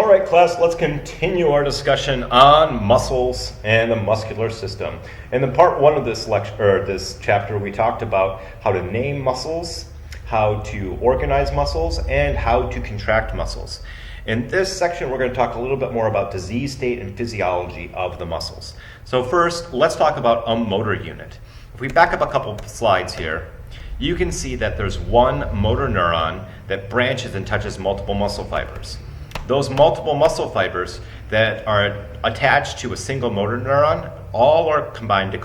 All right, class, let's continue our discussion on muscles and the muscular system. In the part one of this lecture, or this chapter, we talked about how to name muscles, how to organize muscles, and how to contract muscles. In this section, we're going to talk a little bit more about disease state and physiology of the muscles. So first, let's talk about a motor unit. If we back up a couple slides here, you can see that there's one motor neuron that branches and touches multiple muscle fibers. Those multiple muscle fibers that are attached to a single motor neuron all are combined to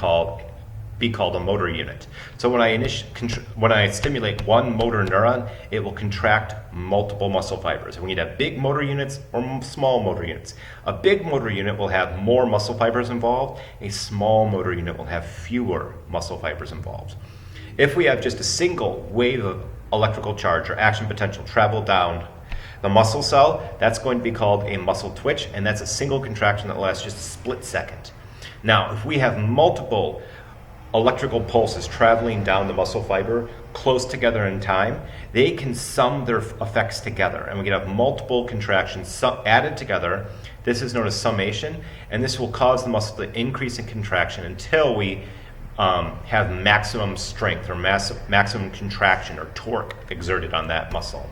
be called a motor unit. So when I stimulate one motor neuron, it will contract multiple muscle fibers. And we need to have big motor units or small motor units. A big motor unit will have more muscle fibers involved. A small motor unit will have fewer muscle fibers involved. If we have just a single wave of electrical charge or action potential travel down the muscle cell, that's going to be called a muscle twitch, and that's a single contraction that lasts just a split second. Now, if we have multiple electrical pulses traveling down the muscle fiber close together in time, they can sum their effects together, and we can have multiple contractions added together. This is known as summation, and this will cause the muscle to increase in contraction until we have maximum strength or maximum contraction or torque exerted on that muscle.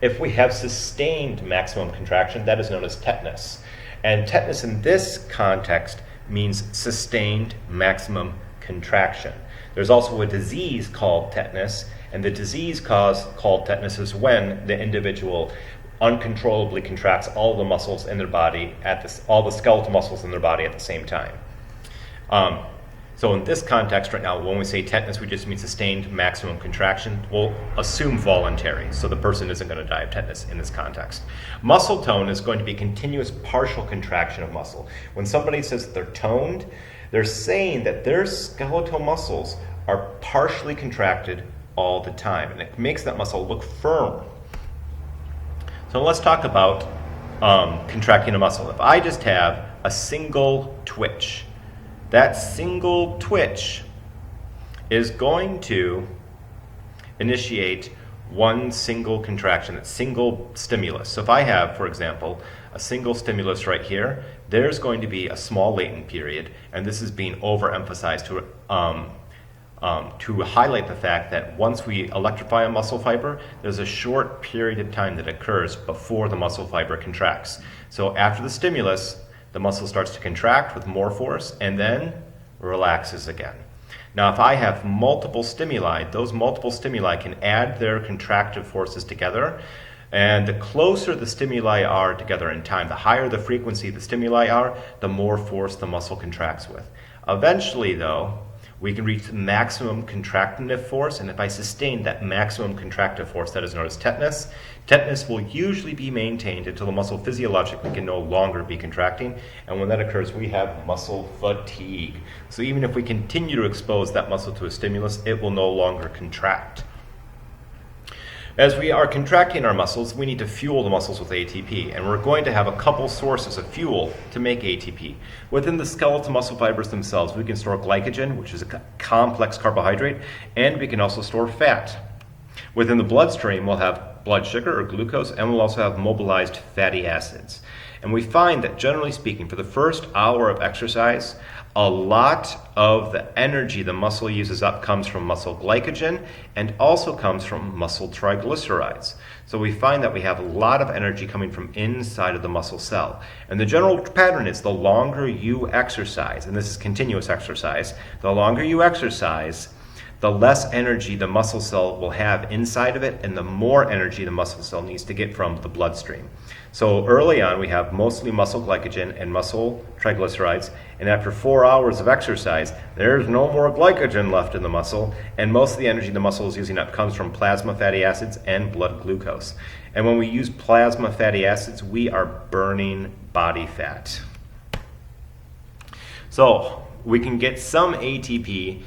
If we have sustained maximum contraction, that is known as tetanus. And tetanus in this context means sustained maximum contraction. There's also a disease called tetanus, and the disease called tetanus is when the individual uncontrollably contracts all the muscles in their body all the skeletal muscles in their body at the same time. So in this context right now, when we say tetanus, we just mean sustained maximum contraction. We'll assume voluntary, so the person isn't going to die of tetanus in this context. Muscle tone is going to be continuous partial contraction of muscle. When somebody says that they're toned, they're saying that their skeletal muscles are partially contracted all the time, and it makes that muscle look firm. So let's talk about contracting a muscle. If I just have a single twitch, that single twitch is going to initiate one single contraction, that single stimulus. So if I have, for example, a single stimulus right here, there's going to be a small latent period, and this is being overemphasized to highlight the fact that once we electrify a muscle fiber, there's a short period of time that occurs before the muscle fiber contracts. So after the stimulus, the muscle starts to contract with more force and then relaxes again. Now, if I have multiple stimuli, those multiple stimuli can add their contractive forces together. And the closer the stimuli are together in time, the higher the frequency the stimuli are, the more force the muscle contracts with. Eventually, though, we can reach the maximum contractive force, and if I sustain that maximum contractive force, that is known as tetanus. Tetanus will usually be maintained until the muscle physiologically can no longer be contracting, and when that occurs, we have muscle fatigue. So even if we continue to expose that muscle to a stimulus, it will no longer contract. As we are contracting our muscles, we need to fuel the muscles with ATP, and we're going to have a couple sources of fuel to make ATP. Within the skeletal muscle fibers themselves, we can store glycogen, which is a complex carbohydrate, and we can also store fat. Within the bloodstream, we'll have blood sugar or glucose, and we'll also have mobilized fatty acids. And we find that, generally speaking, for the first hour of exercise, a lot of the energy the muscle uses up comes from muscle glycogen and also comes from muscle triglycerides. So we find that we have a lot of energy coming from inside of the muscle cell. And the general pattern is the longer you exercise, and this is continuous exercise, the longer you exercise, the less energy the muscle cell will have inside of it, and the more energy the muscle cell needs to get from the bloodstream. So early on, we have mostly muscle glycogen and muscle triglycerides, and after 4 hours of exercise, there's no more glycogen left in the muscle, and most of the energy the muscle is using up comes from plasma fatty acids and blood glucose. And when we use plasma fatty acids, we are burning body fat. So we can get some ATP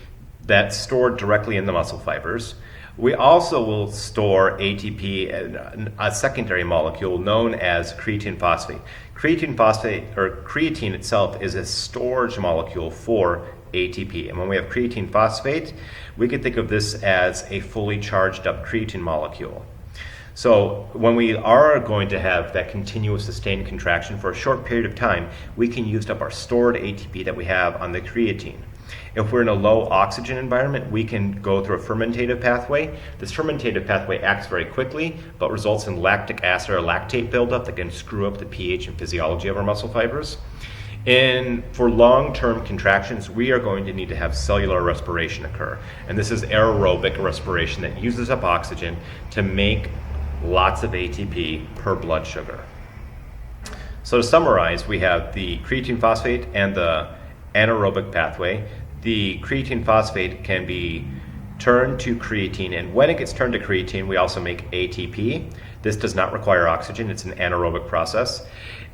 that's stored directly in the muscle fibers. We also will store ATP in a secondary molecule known as creatine phosphate. Creatine phosphate, or creatine itself, is a storage molecule for ATP. And when we have creatine phosphate, we can think of this as a fully charged up creatine molecule. So when we are going to have that continuous sustained contraction for a short period of time, we can use up our stored ATP that we have on the creatine. If we're in a low oxygen environment, we can go through a fermentative pathway. This fermentative pathway acts very quickly, but results in lactic acid or lactate buildup that can screw up the pH and physiology of our muscle fibers. And for long-term contractions, we are going to need to have cellular respiration occur. And this is aerobic respiration that uses up oxygen to make lots of ATP per blood sugar. So to summarize, we have the creatine phosphate and the anaerobic pathway. The creatine phosphate can be turned to creatine, and when it gets turned to creatine, we also make ATP. This does not require oxygen. It's an anaerobic process.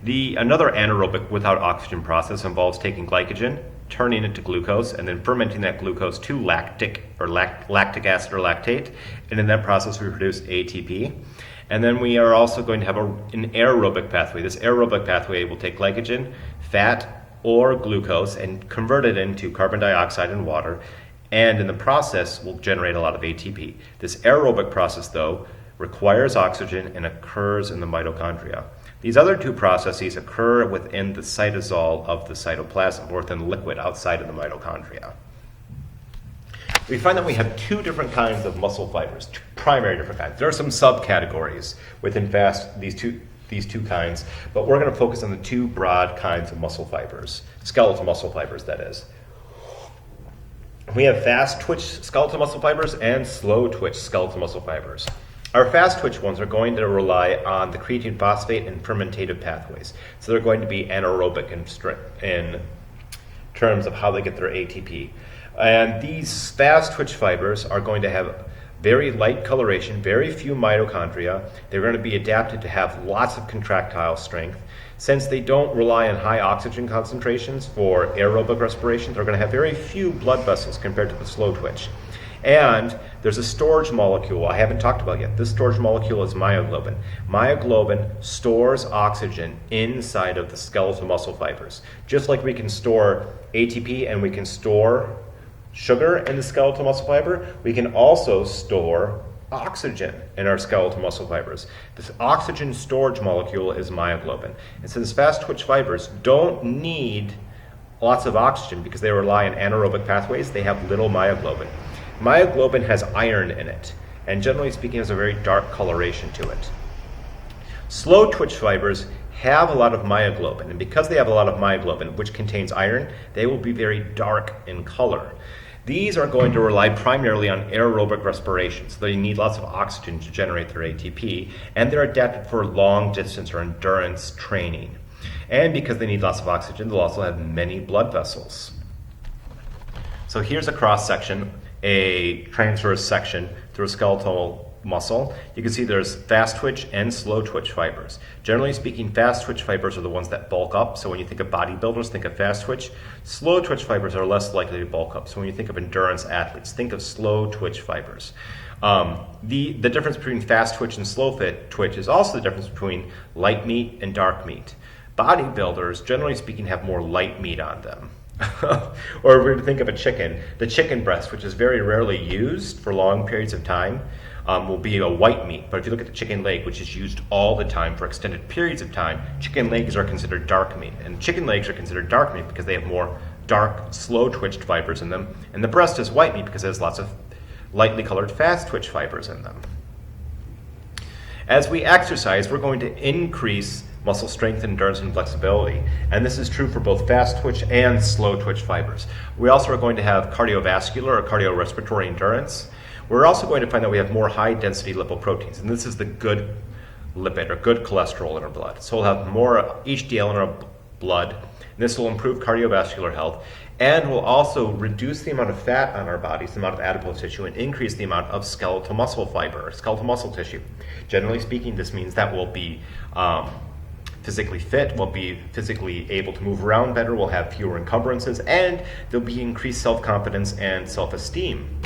Another anaerobic without oxygen process involves taking glycogen, turning it to glucose, and then fermenting that glucose to lactic acid or lactate. And in that process, we produce ATP. And then we are also going to have an aerobic pathway. This aerobic pathway will take glycogen, fat, or glucose and convert it into carbon dioxide and water, and in the process will generate a lot of ATP. This aerobic process, though, requires oxygen and occurs in the mitochondria. These other two processes occur within the cytosol of the cytoplasm, or within liquid outside of the mitochondria. We find that we have two different kinds of muscle fibers, two primary different kinds. There are some subcategories within these two kinds, but we're going to focus on the two broad kinds of muscle fibers, skeletal muscle fibers, that is. We have fast twitch skeletal muscle fibers and slow twitch skeletal muscle fibers. Our fast twitch ones are going to rely on the creatine phosphate and fermentative pathways. So they're going to be anaerobic in terms of how they get their ATP. And these fast twitch fibers are going to have very light coloration, very few mitochondria. They're going to be adapted to have lots of contractile strength. Since they don't rely on high oxygen concentrations for aerobic respiration, they're going to have very few blood vessels compared to the slow twitch. And there's a storage molecule I haven't talked about yet. This storage molecule is myoglobin. Myoglobin stores oxygen inside of the skeletal muscle fibers. Just like we can store ATP and we can store sugar in the skeletal muscle fiber, we can also store oxygen in our skeletal muscle fibers. This oxygen storage molecule is myoglobin. And since fast twitch fibers don't need lots of oxygen because they rely on anaerobic pathways, they have little myoglobin. Myoglobin has iron in it, and generally speaking has a very dark coloration to it. Slow twitch fibers have a lot of myoglobin, and because they have a lot of myoglobin, which contains iron, they will be very dark in color. These are going to rely primarily on aerobic respiration, so they need lots of oxygen to generate their ATP, and they're adapted for long distance or endurance training. And because they need lots of oxygen, they'll also have many blood vessels. So here's a cross-section, a transverse section through a skeletal muscle. You can see there's fast twitch and slow twitch fibers. Generally speaking, fast twitch fibers are the ones that bulk up. So when you think of bodybuilders, think of fast twitch. Slow twitch fibers are less likely to bulk up. So when you think of endurance athletes, think of slow twitch fibers. The difference between fast twitch and slow twitch is also the difference between light meat and dark meat. Bodybuilders, generally speaking, have more light meat on them. Or if we were to think of a chicken, the chicken breast, which is very rarely used for long periods of time, will be a white meat. But if you look at the chicken leg, which is used all the time for extended periods of time, chicken legs are considered dark meat. And chicken legs are considered dark meat because they have more dark, slow twitched fibers in them. And the breast is white meat because it has lots of lightly colored fast twitch fibers in them. As we exercise, we're going to increase muscle strength, endurance, and flexibility. And this is true for both fast twitch and slow twitch fibers. We also are going to have cardiovascular or cardiorespiratory endurance. We're also going to find that we have more high-density lipoproteins, and this is the good lipid or good cholesterol in our blood. So we'll have more HDL in our blood, and this will improve cardiovascular health, and will also reduce the amount of fat on our bodies, the amount of adipose tissue, and increase the amount of skeletal muscle fiber, or skeletal muscle tissue. Generally speaking, this means that we'll be physically fit, we'll be physically able to move around better, we'll have fewer encumbrances, and there'll be increased self-confidence and self-esteem.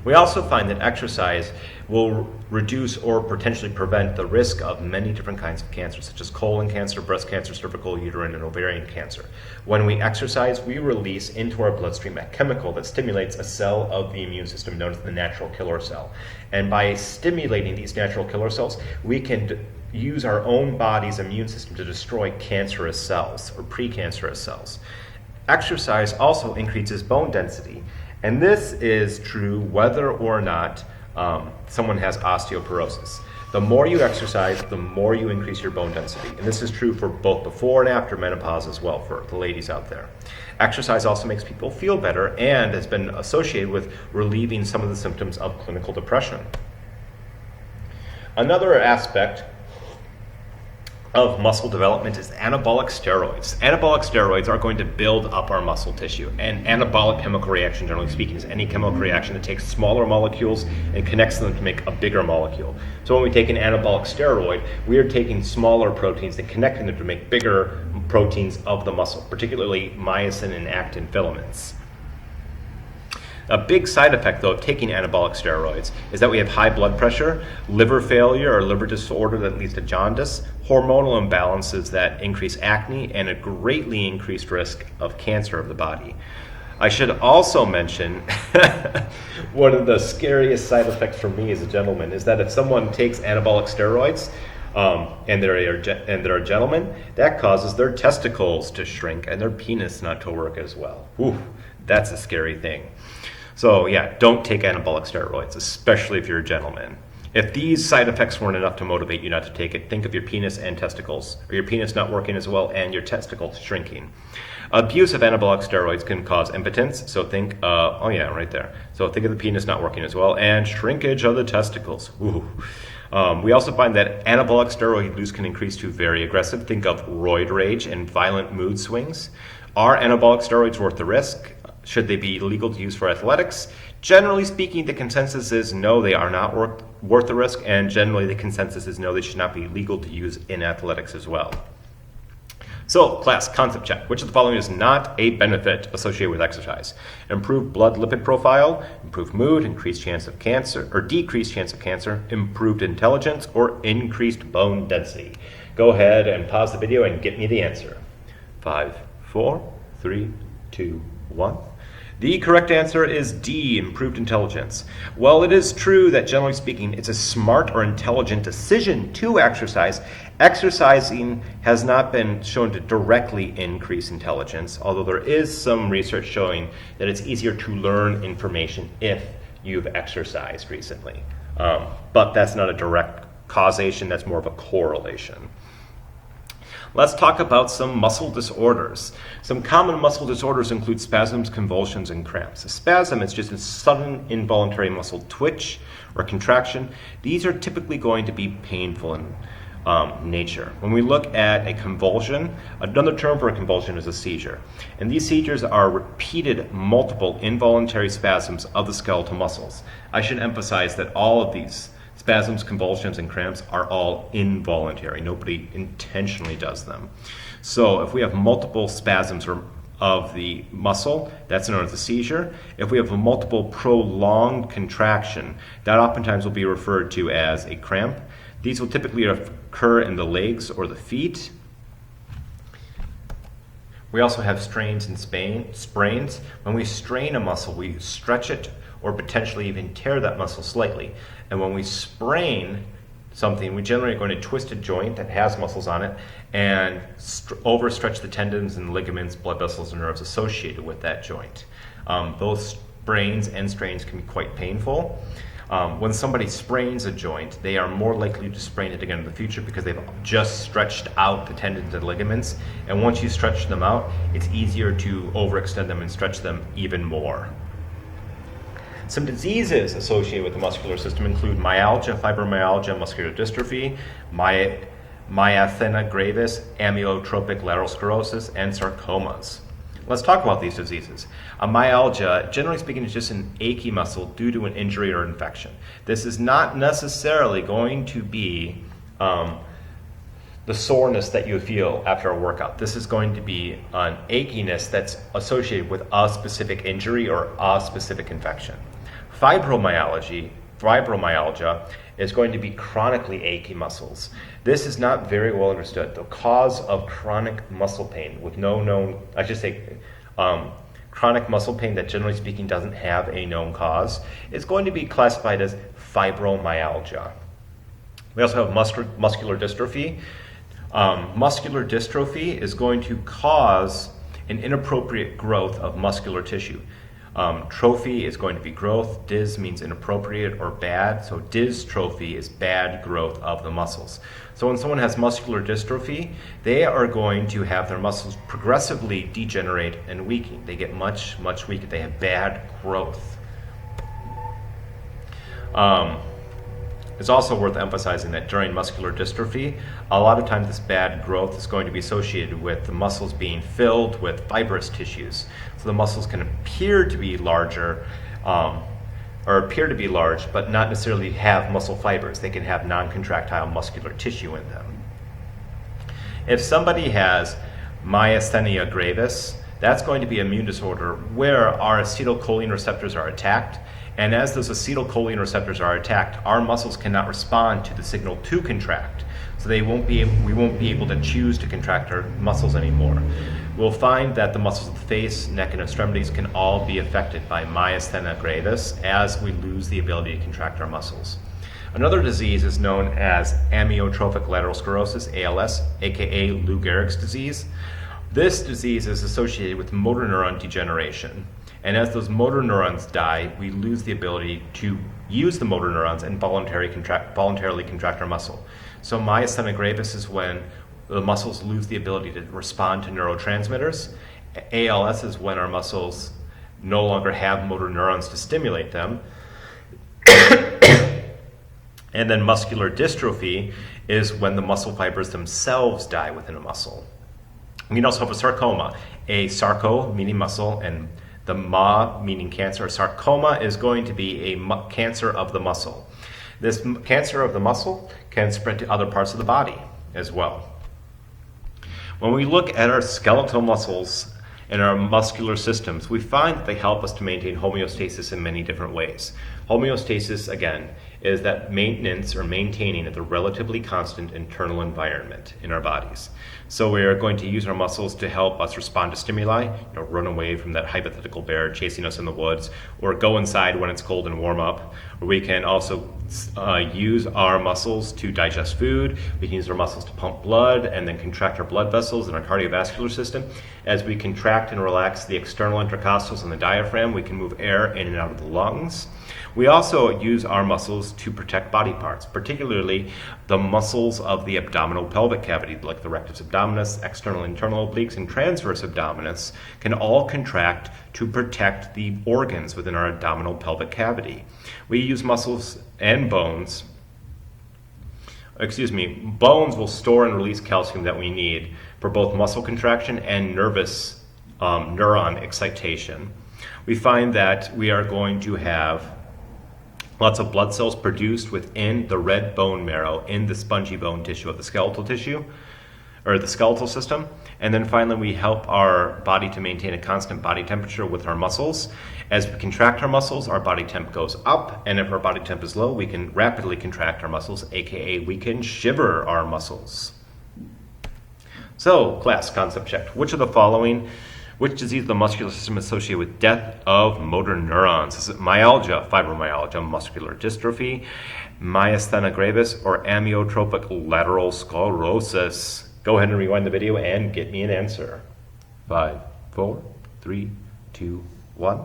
We also find that exercise will reduce or potentially prevent the risk of many different kinds of cancers, such as colon cancer, breast cancer, cervical, uterine, and ovarian cancer. When we exercise, we release into our bloodstream a chemical that stimulates a cell of the immune system known as the natural killer cell. And by stimulating these natural killer cells, we can use our own body's immune system to destroy cancerous cells or precancerous cells. Exercise also increases bone density, and this is true whether or not someone has osteoporosis. The more you exercise, the more you increase your bone density, and this is true for both before and after menopause as well for the ladies out there. Exercise also makes people feel better and has been associated with relieving some of the symptoms of clinical depression. Another aspect of muscle development is anabolic steroids. Anabolic steroids are going to build up our muscle tissue. And anabolic chemical reaction, generally speaking, is any chemical reaction that takes smaller molecules and connects them to make a bigger molecule. So when we take an anabolic steroid, we are taking smaller proteins and connecting them to make bigger proteins of the muscle, particularly myosin and actin filaments. A big side effect, though, of taking anabolic steroids is that we have high blood pressure, liver failure or liver disorder that leads to jaundice, hormonal imbalances that increase acne, and a greatly increased risk of cancer of the body. I should also mention one of the scariest side effects for me as a gentleman is that if someone takes anabolic steroids and they're a gentleman, that causes their testicles to shrink and their penis not to work as well. Ooh, that's a scary thing. So yeah, don't take anabolic steroids, especially if you're a gentleman. If these side effects weren't enough to motivate you not to take it, think of your penis and testicles, or your penis not working as well and your testicles shrinking. Abuse of anabolic steroids can cause impotence, so think, right there. So think of the penis not working as well and shrinkage of the testicles. Ooh. We also find that anabolic steroid use can increase to very aggressive. Think of roid rage and violent mood swings. Are anabolic steroids worth the risk? Should they be legal to use for athletics? Generally speaking, the consensus is no, they are not worth the risk, and generally the consensus is no, they should not be legal to use in athletics as well. So, class, concept check. Which of the following is not a benefit associated with exercise? Improved blood lipid profile, improved mood, increased chance of cancer, or decreased chance of cancer, improved intelligence, or increased bone density. Go ahead and pause the video and get me the answer. 5, 4, 3, 2, 1. The correct answer is D, improved intelligence. While it is true that generally speaking it's a smart or intelligent decision to exercise, exercising has not been shown to directly increase intelligence, although there is some research showing that it's easier to learn information if you've exercised recently. But that's not a direct causation, that's more of a correlation. Let's talk about some muscle disorders. Some common muscle disorders include spasms, convulsions, and cramps. A spasm is just a sudden involuntary muscle twitch or contraction. These are typically going to be painful in nature. When we look at a convulsion, another term for a convulsion is a seizure. And these seizures are repeated, multiple involuntary spasms of the skeletal muscles. I should emphasize that all of these spasms, convulsions, and cramps are all involuntary. Nobody intentionally does them. So if we have multiple spasms of the muscle, that's known as a seizure. If we have a multiple prolonged contraction, that oftentimes will be referred to as a cramp. These will typically occur in the legs or the feet. We also have strains and sprains. When we strain a muscle, we stretch it or potentially even tear that muscle slightly. And when we sprain something, we generally are going to twist a joint that has muscles on it and overstretch the tendons and ligaments, blood vessels, and nerves associated with that joint. Those sprains and strains can be quite painful. When somebody sprains a joint, they are more likely to sprain it again in the future because they've just stretched out the tendons and ligaments. And once you stretch them out, it's easier to overextend them and stretch them even more. Some diseases associated with the muscular system include myalgia, fibromyalgia, muscular dystrophy, myasthenia gravis, amyotrophic lateral sclerosis, and sarcomas. Let's talk about these diseases. A myalgia, generally speaking, is just an achy muscle due to an injury or infection. This is not necessarily going to be the soreness that you feel after a workout. This is going to be an achiness that's associated with a specific injury or a specific infection. Fibromyalgia is going to be chronically achy muscles. This is not very well understood. The cause of chronic muscle pain with no known, chronic muscle pain that generally speaking doesn't have a known cause is going to be classified as fibromyalgia. We also have muscular dystrophy. Muscular dystrophy is going to cause an inappropriate growth of muscular tissue. Trophy is going to be growth. Dys means inappropriate or bad. So dystrophy is bad growth of the muscles. So when someone has muscular dystrophy, they are going to have their muscles progressively degenerate and weaken. They get much, much weaker. They have bad growth. It's also worth emphasizing that during muscular dystrophy, a lot of times this bad growth is going to be associated with the muscles being filled with fibrous tissues. So the muscles can appear to be larger, but not necessarily have muscle fibers. They can have non-contractile muscular tissue in them. If somebody has myasthenia gravis, that's going to be an immune disorder where our acetylcholine receptors are attacked. And as those acetylcholine receptors are attacked, our muscles cannot respond to the signal to contract. So we won't be able to choose to contract our muscles anymore. We'll find that the muscles of the face, neck, and extremities can all be affected by myasthenia gravis as we lose the ability to contract our muscles. Another disease is known as amyotrophic lateral sclerosis, ALS, aka Lou Gehrig's disease. This disease is associated with motor neuron degeneration. And as those motor neurons die, we lose the ability to use the motor neurons and voluntarily contract our muscle. So myasthenia gravis is when the muscles lose the ability to respond to neurotransmitters. ALS is when our muscles no longer have motor neurons to stimulate them. And then muscular dystrophy is when the muscle fibers themselves die within a muscle. We can also have a sarcoma, a sarco meaning muscle, and the ma meaning cancer. Sarcoma is going to be a cancer of the muscle. This cancer of the muscle can spread to other parts of the body as well. When we look at our skeletal muscles and our muscular systems, we find that they help us to maintain homeostasis in many different ways. Homeostasis, again, is that maintenance or maintaining of the relatively constant internal environment in our bodies. So we are going to use our muscles to help us respond to stimuli, run away from that hypothetical bear chasing us in the woods, or go inside when it's cold and warm up. Or we can also use our muscles to digest food. We can use our muscles to pump blood and then contract our blood vessels in our cardiovascular system. As we contract and relax the external intercostals and the diaphragm, we can move air in and out of the lungs. We also use our muscles to protect body parts, particularly the muscles of the abdominal pelvic cavity, like the rectus abdominis, external internal obliques, and transverse abdominis, can all contract to protect the organs within our abdominal pelvic cavity. We use muscles and bones. Bones will store and release calcium that we need for both muscle contraction and nervous neuron excitation. We find that we are going to have lots of blood cells produced within the red bone marrow in the spongy bone tissue of the skeletal tissue, or the skeletal system. And then finally, we help our body to maintain a constant body temperature with our muscles. As we contract our muscles, our body temp goes up, and if our body temp is low, we can rapidly contract our muscles, aka we can shiver our muscles. So, class concept checked. Which disease of the muscular system is associated with death of motor neurons? Is it myalgia, fibromyalgia, muscular dystrophy, myasthenia gravis, or amyotrophic lateral sclerosis? Go ahead and rewind the video and get me an answer. 5, 4, 3, 2, 1.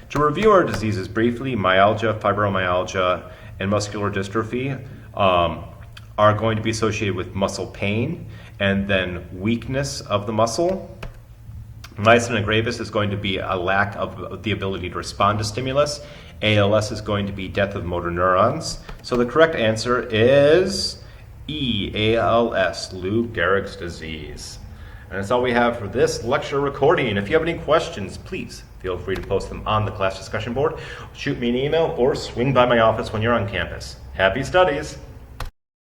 To review our diseases briefly, myalgia, fibromyalgia, and muscular dystrophy are going to be associated with muscle pain and then weakness of the muscle. Myasthenia gravis is going to be a lack of the ability to respond to stimulus. ALS is going to be death of motor neurons. So the correct answer is E, ALS, Lou Gehrig's disease. And that's all we have for this lecture recording. If you have any questions, please feel free to post them on the class discussion board, shoot me an email, or swing by my office when you're on campus. Happy studies!